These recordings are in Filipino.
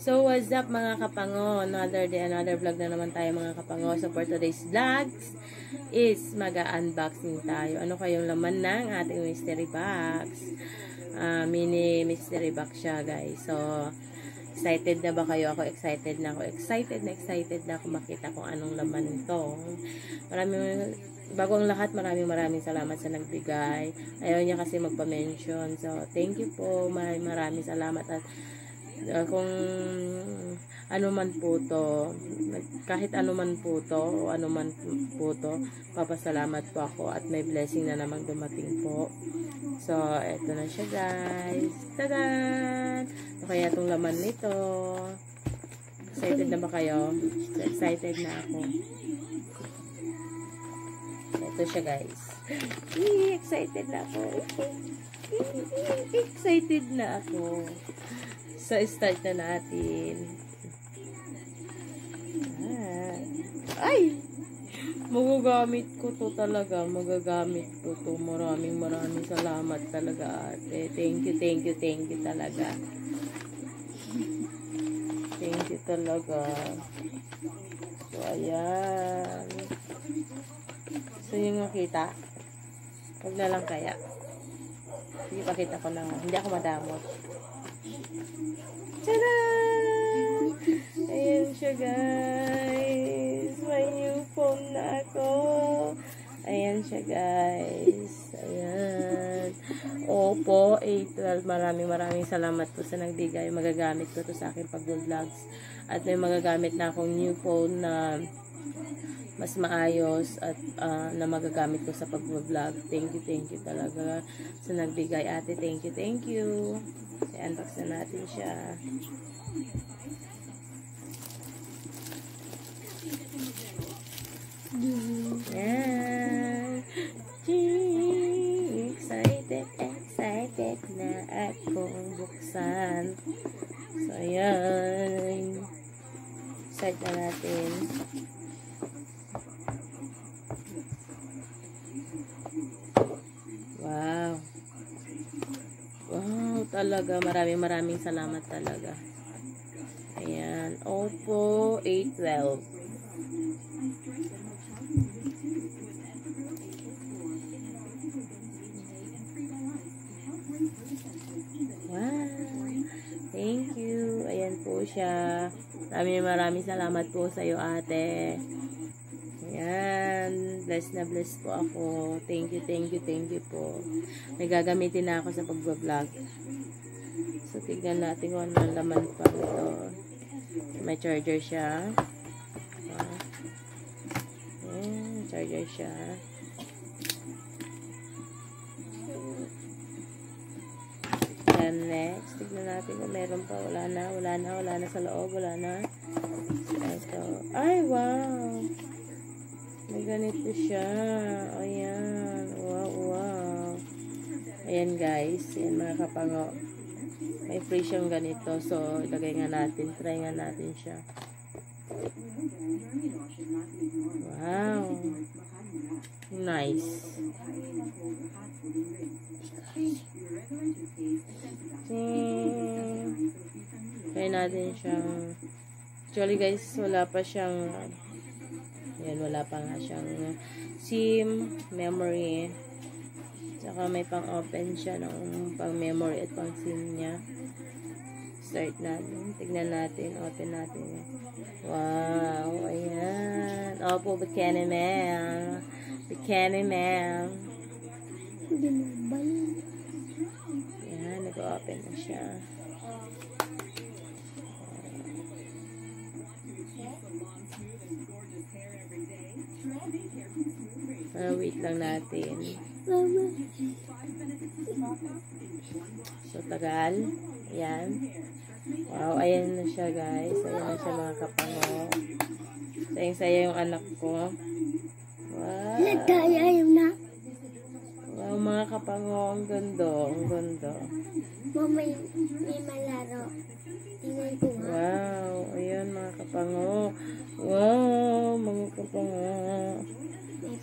So, what's up mga kapango? Another day, another vlog na naman tayo mga kapango. So, for today's vlogs is mag-unboxing tayo. Ano kayong laman ng ating mystery box? Mini mystery box siya, guys. So, excited na ba kayo? Ako excited na ako. Excited na ako makita kung anong laman nito. Bago ang lahat, maraming salamat sa nagbigay. Ayaw niya kasi magpa-mention. So, thank you po. Maraming salamat at kung ano man po to, kahit ano man po to o ano man po to, papasalamat po ako at may blessing na namang dumating po. So, eto na siya, guys. Tadan! Ano kaya itong laman nito? Excited na ba kayo? So, excited na ako. Ito siya, guys. Excited na ako. Excited na ako. So, start na natin. Ay! Magagamit ko to talaga. Magagamit ko to. Maraming salamat talaga, ate. Thank you talaga. Thank you talaga. So, ayan. So, yung makita. Huwag na lang kaya. Sige, pakita ko na. Hindi ako madamot. Tada! Ayan siya, guys. May new phone na ako. Ayan siya, guys. Ayan. Oppo A12. Maraming salamat po sa nagbigay. Magagamit ko to sa akin pag-vlogs. At may magagamit na akong new phone na mas maayos at na magagamit ko sa pag-vlog. Thank you talaga sa nagbigay, ate. Thank you. I-unbox na natin siya. Yeah. Excited na akong buksan. So, ayan. Start na natin. Wow, talaga. Maraming salamat talaga. Ayan. Oppo A12. Wow. Thank you. Ayan po siya. Maraming salamat po sa iyo, ate. Ayan. Bless na bless po ako. Thank you po. May gagamitin na ako sa pag-vlog. So, tignan natin kung ano laman pa ito. May charger siya. Ayan, charger siya. And next, tignan natin kung meron pa. Wala na sa loob. Wala na. Ito. Ay, wow! May ganito siya. Ayan. Wow. Ayan, guys. Ayan, mga kapango. May free siyang ganito. So, ilagay nga natin. Try nga natin siya. Wow. Nice. Try natin siyang. Actually, guys, wala pa siyang ayan, wala pa nga siyang SIM, memory. Saka may pang-open siya ng pang-memory at pang-SIM niya. Start natin. Tignan natin. Open natin. Wow. Ayan. Oppo Bikini Man. Ayan. Nag-open na siya. Wait lang natin. So, tagal. Ayan. Wow, ayan na siya, guys. Ayan na siya, mga kapango. Sayang-saya yung anak ko. Wow. Wow, mga kapango. Ang ganda. May malaro. Wow. Ayan, mga kapango. Wow, mga kapango.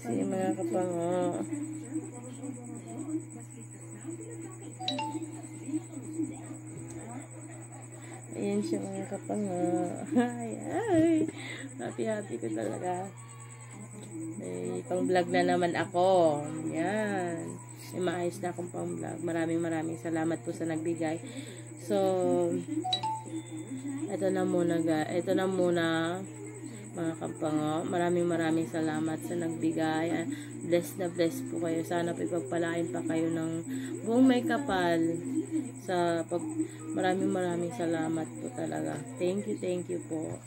Sige, mga kapango. Ayan siya mga kapango. Ay. Happy ko talaga. Pang vlog na naman ako. Yan. May maayos na akong pang vlog. Maraming salamat po sa nagbigay. So, ito na muna mga kapango. Maraming salamat sa nagbigay. Bless na bless po kayo. Sana po pagpalain pa kayo ng buong may kapal. Maraming salamat po talaga. Thank you po.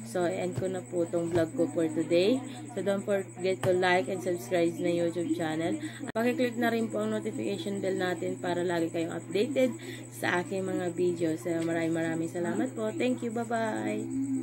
So, end ko na po itong vlog ko for today. So, don't forget to like and subscribe na YouTube channel. Pakiclick na rin po ang notification bell natin para lagi kayong updated sa aking mga videos. So, maraming salamat po. Thank you. Bye-bye.